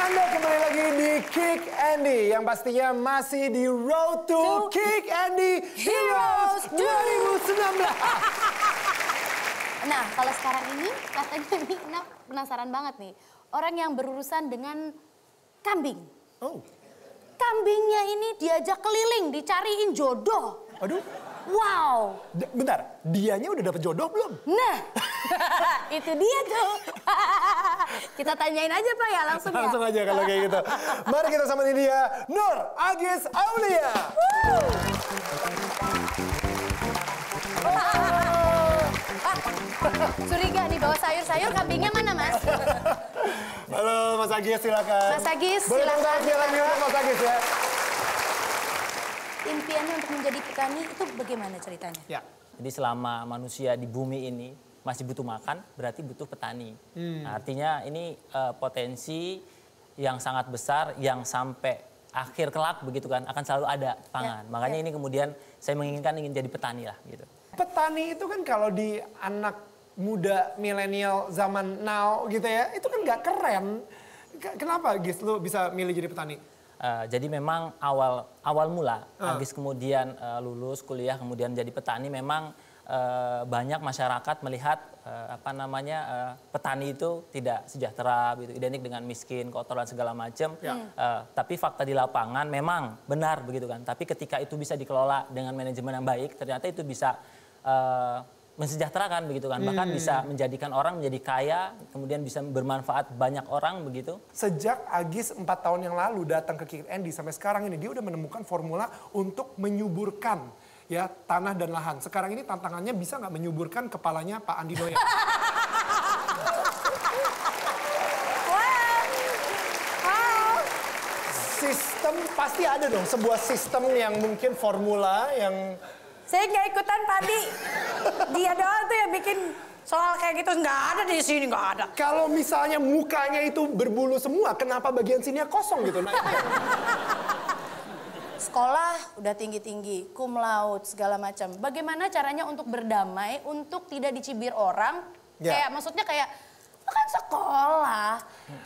Anda kembali lagi di Kick Andy yang pastinya masih di Road to Kick Andy Heroes 2019. Nah, kalau sekarang ini katanya nih, Ina penasaran banget nih. Orang yang berurusan dengan kambing. Oh. Kambingnya ini diajak keliling, dicariin jodoh. Aduh. Wow. Bentar, dianya udah dapet jodoh belum? Nah, itu dia tuh. Kita tanyain aja Pak ya, langsung ya. Langsung aja kalau kayak gitu. Mari kita sama dia, Nur Agis Aulia. Curiga nih bawa sayur-sayur, kambingnya mana Mas? Halo Mas Agis, silakan. Mas Agis, boleh silakan. lagi untuk Mas Agis ya. Impiannya untuk menjadi petani itu bagaimana ceritanya? Ya. Jadi selama manusia di bumi ini masih butuh makan, berarti butuh petani. Nah, artinya ini potensi yang sangat besar yang sampai akhir kelak begitu kan akan selalu ada pangan. Ya, Makanya ini kemudian saya menginginkan ingin jadi petani lah gitu. Petani itu kan kalau di anak muda milenial zaman now gitu ya, itu kan nggak keren. Kenapa Gis lu bisa milih jadi petani? Jadi memang awal mula Agis kemudian lulus kuliah kemudian jadi petani memang banyak masyarakat melihat petani itu tidak sejahtera gitu, identik dengan miskin, kotor dan segala macam. Tapi fakta di lapangan memang benar begitu kan. Tapi ketika itu bisa dikelola dengan manajemen yang baik, ternyata itu bisa mensejahterakan begitu kan, bahkan bisa menjadikan orang menjadi kaya, kemudian bisa bermanfaat banyak orang begitu. Sejak Agis 4 tahun yang lalu datang ke Kick Andy sampai sekarang ini dia udah menemukan formula untuk menyuburkan ya tanah dan lahan. Sekarang ini tantangannya bisa nggak menyuburkan kepalanya Pak Andi Noya? Sistem pasti ada dong, sebuah sistem yang mungkin formula yang saya nggak ikutan Padi. Dia doang tuh yang bikin soal kayak gitu. Nggak ada di sini, nggak ada. kalau misalnya mukanya itu berbulu semua, kenapa bagian sininya kosong gitu? Nah, Sekolah udah tinggi-tinggi, cum laude segala macam. Bagaimana caranya untuk berdamai, untuk tidak dicibir orang? Ya. Maksudnya kayak, "Lo kan sekolah,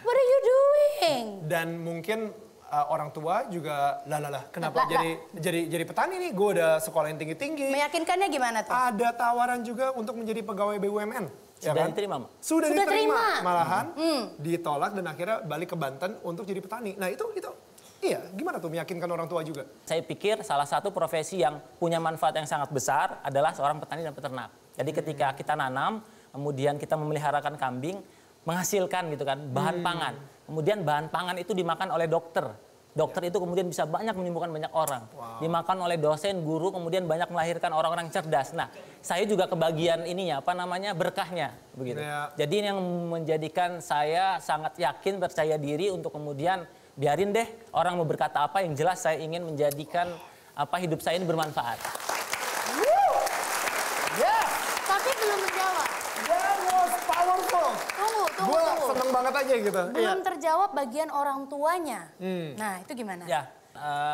what are you doing?" Dan mungkin orang tua juga kenapa jadi petani nih? Gue udah sekolah yang tinggi-tinggi. Meyakinkannya gimana tuh? Ada tawaran juga untuk menjadi pegawai BUMN. Sudah diterima, Mak? Sudah diterima. terima. Malahan ditolak dan akhirnya balik ke Banten untuk jadi petani. Nah itu iya, gimana tuh meyakinkan orang tua juga? Saya pikir salah satu profesi yang punya manfaat yang sangat besar adalah seorang petani dan peternak. Jadi ketika kita nanam, kemudian kita memeliharakan kambing, menghasilkan gitu kan bahan pangan. Kemudian bahan pangan itu dimakan oleh dokter. Dokter itu kemudian bisa banyak menyembuhkan banyak orang. Dimakan oleh dosen, guru, kemudian banyak melahirkan orang-orang cerdas. Nah, saya juga kebagian ininya, berkahnya begitu. Jadi ini yang menjadikan saya sangat yakin, percaya diri untuk kemudian biarin deh orang mau berkata apa, yang jelas saya ingin menjadikan hidup saya ini bermanfaat. Tapi belum menjawab. That was powerful. Tunggu. Gue seneng banget aja gitu. Belum terjawab bagian orang tuanya. Nah, itu gimana? Ya,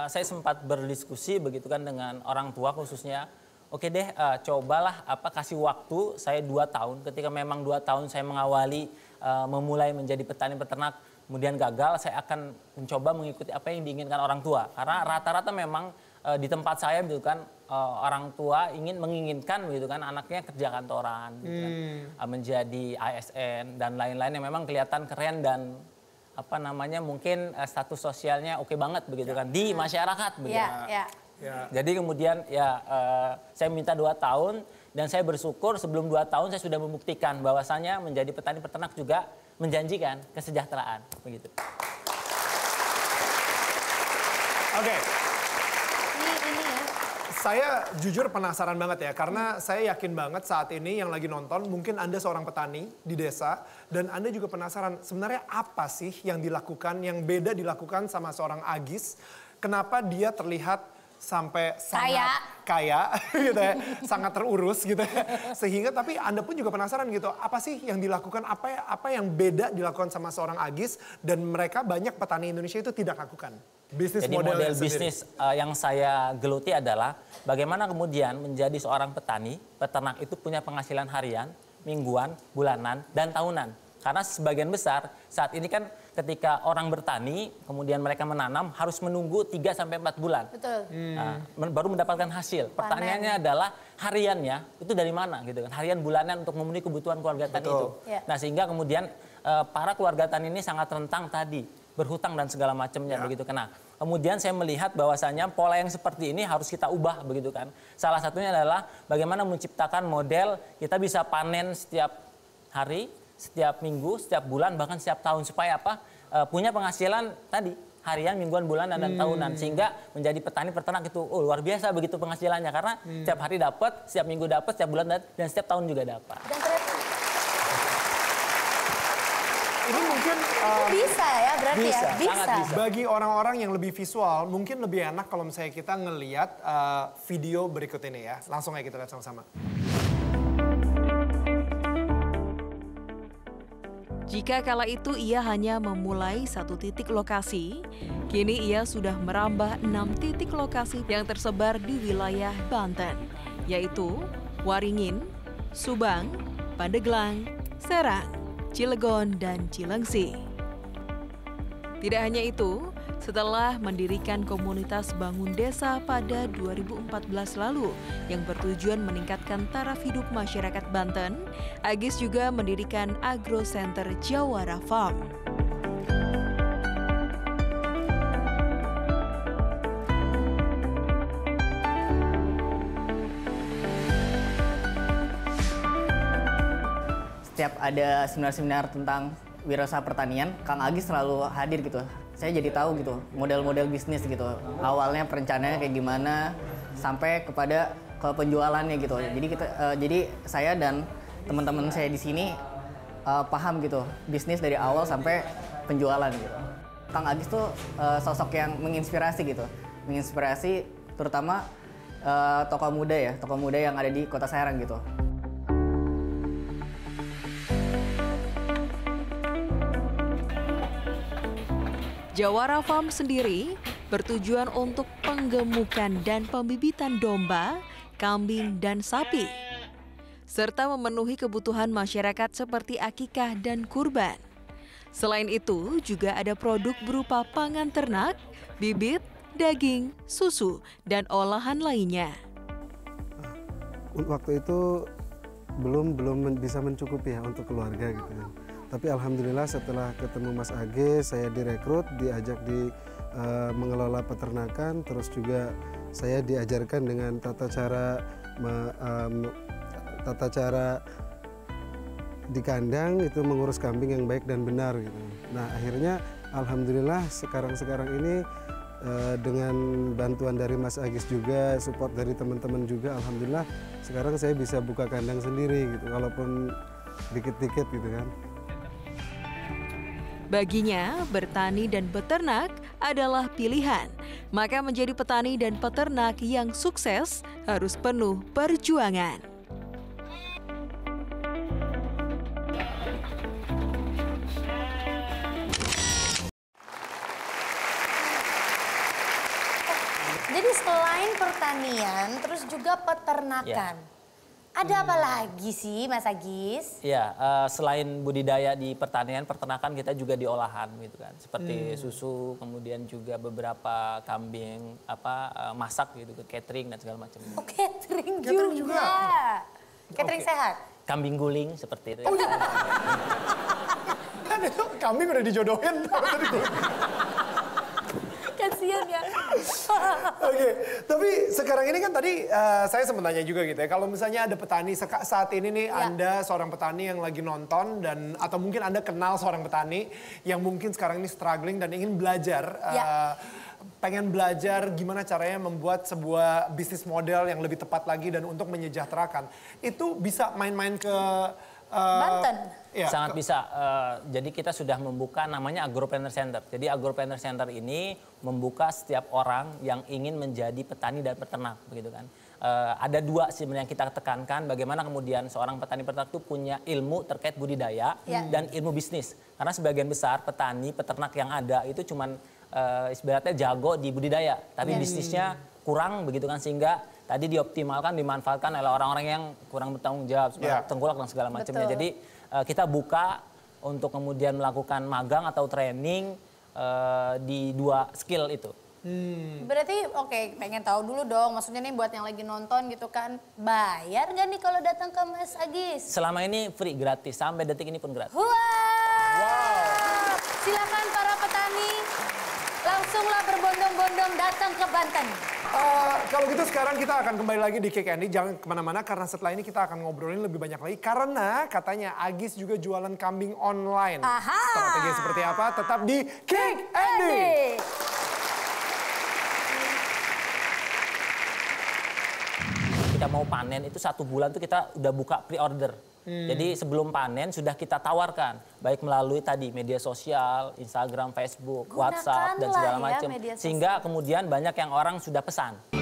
saya sempat berdiskusi begitu kan dengan orang tua khususnya. Oke deh, cobalah kasih waktu saya 2 tahun. Ketika memang 2 tahun saya mengawali memulai menjadi petani peternak, kemudian gagal, saya akan mencoba mengikuti apa yang diinginkan orang tua. Karena rata-rata memang di tempat saya gitu kan orang tua menginginkan gitu kan anaknya kerja kantoran, gitu kan, menjadi ASN dan lain-lain yang memang kelihatan keren dan mungkin status sosialnya oke banget begitu kan di masyarakat begitu. Jadi kemudian saya minta 2 tahun dan saya bersyukur sebelum 2 tahun saya sudah membuktikan bahwasanya menjadi petani peternak juga menjanjikan kesejahteraan begitu. Oke. Ini ya. Saya jujur penasaran banget ya, karena saya yakin banget saat ini yang lagi nonton, mungkin Anda seorang petani di desa, dan Anda juga penasaran sebenarnya apa sih yang dilakukan, yang beda dilakukan sama seorang Agis, kenapa dia terlihat sampai sangat kaya gitu ya, sangat terurus gitu ya. Sehingga tapi Anda pun juga penasaran gitu, apa sih yang dilakukan, apa yang beda dilakukan sama seorang Agis dan mereka banyak petani Indonesia itu tidak lakukan. Jadi model bisnis yang saya geluti adalah bagaimana kemudian menjadi seorang petani, peternak itu punya penghasilan harian, mingguan, bulanan, dan tahunan. Karena sebagian besar saat ini kan ketika orang bertani, kemudian mereka menanam harus menunggu 3 sampai 4 bulan. Betul. Nah, baru mendapatkan hasil. Pertanyaannya adalah hariannya itu dari mana gitu kan? Harian bulanan untuk memenuhi kebutuhan keluarga tani itu. Ya. Nah, sehingga kemudian para keluarga tani ini sangat rentan tadi berhutang dan segala macamnya begitu kan. Nah, kemudian saya melihat bahwasanya pola yang seperti ini harus kita ubah begitu kan. Salah satunya adalah bagaimana menciptakan model kita bisa panen setiap hari, setiap minggu, setiap bulan, bahkan setiap tahun supaya apa? Punya penghasilan tadi harian, mingguan, bulanan dan tahunan sehingga menjadi petani peternak itu luar biasa begitu penghasilannya karena setiap hari dapat, setiap minggu dapat, setiap bulan dan setiap tahun juga dapat. Dan ternyata Ini mungkin bisa ya berarti bisa, ya? Bisa. sangat bisa. bagi orang-orang yang lebih visual, mungkin lebih enak kalau misalnya kita ngelihat video berikut ini ya. Langsung aja kita lihat sama-sama. Jika kala itu ia hanya memulai 1 titik lokasi, kini ia sudah merambah 6 titik lokasi yang tersebar di wilayah Banten, yaitu Waringin, Subang, Pandeglang, Serang, Cilegon, dan Cilengsi. Tidak hanya itu, setelah mendirikan komunitas Bangun Desa pada 2014 lalu yang bertujuan meningkatkan taraf hidup masyarakat Banten, Agis juga mendirikan Agro Center Jawara Farm. Setiap ada seminar-seminar tentang wirausaha pertanian, Kang Agis selalu hadir gitu. Saya jadi tahu gitu model-model bisnis gitu. Awalnya perencanaannya kayak gimana sampai kepada ke penjualannya gitu. Jadi saya dan teman-teman saya di sini paham gitu bisnis dari awal sampai penjualan gitu. Kang Agis tuh sosok yang menginspirasi gitu. Menginspirasi terutama tokoh muda yang ada di Kota Serang gitu. Jawara Farm sendiri bertujuan untuk penggemukan dan pembibitan domba, kambing, dan sapi, serta memenuhi kebutuhan masyarakat seperti akikah dan kurban. Selain itu, juga ada produk berupa pangan ternak, bibit, daging, susu, dan olahan lainnya. Waktu itu belum bisa mencukupi ya untuk keluarga gitu ya. Tapi alhamdulillah setelah ketemu Mas Agis, saya direkrut, diajak mengelola peternakan, terus juga saya diajarkan dengan tata cara di kandang itu mengurus kambing yang baik dan benar gitu. Nah akhirnya alhamdulillah sekarang ini dengan bantuan dari Mas Agis juga, support dari teman-teman juga, alhamdulillah sekarang saya bisa buka kandang sendiri gitu, walaupun dikit-dikit gitu kan. Baginya, bertani dan beternak adalah pilihan. Maka menjadi petani dan peternak yang sukses harus penuh perjuangan. Jadi selain pertanian, terus juga peternakan. Ada apa lagi sih Mas Agis? Ya, selain budidaya di pertanian, peternakan kita juga di olahan gitu kan. Seperti susu, kemudian juga beberapa kambing masak gitu, catering dan segala macam. Oh, catering juga. Catering sehat. Kambing guling seperti itu. Oh, iya. Kan itu kambing udah dijodohin. Kasian ya. Oke, tapi sekarang ini kan tadi saya sempat tanya juga gitu ya. Kalau misalnya ada petani saat ini nih, Anda seorang petani yang lagi nonton dan atau mungkin Anda kenal seorang petani yang mungkin sekarang ini struggling dan ingin belajar, pengen belajar gimana caranya membuat sebuah bisnis model yang lebih tepat lagi dan untuk menyejahterakan. Itu bisa main-main ke Banten. Ya, sangat bisa. Jadi kita sudah membuka namanya Agropreneur Center. Jadi Agropreneur Center ini membuka setiap orang yang ingin menjadi petani dan peternak, begitu kan. Ada dua sebenarnya yang kita tekankan, bagaimana kemudian seorang petani peternak itu punya ilmu terkait budidaya dan ilmu bisnis. Karena sebagian besar petani peternak yang ada itu cuman ibaratnya jago di budidaya, tapi bisnisnya kurang, begitu kan, sehingga tadi dioptimalkan, dimanfaatkan oleh orang-orang yang kurang bertanggung jawab, tengkulak dan segala macamnya. Jadi kita buka untuk kemudian melakukan magang atau training di 2 skill itu. Berarti oke, pengen tahu dulu dong. Maksudnya nih buat yang lagi nonton gitu kan, bayar gak nih kalau datang ke Mas Agis? Selama ini free, gratis. Sampai detik ini pun gratis. Wow. Silakan para petani, langsunglah berbondong-bondong datang ke Banten. Kalau gitu sekarang kita akan kembali lagi di Cake Andy. Jangan kemana-mana karena setelah ini kita akan ngobrolin lebih banyak lagi. Karena katanya Agis juga jualan kambing online. Aha. Strategi seperti apa? Tetap di Cake Andy. Kita mau panen itu 1 bulan tuh kita udah buka pre-order. Jadi sebelum panen sudah kita tawarkan. Baik melalui tadi media sosial, Instagram, Facebook, WhatsApp dan segala macam. Sehingga kemudian banyak yang orang sudah pesan.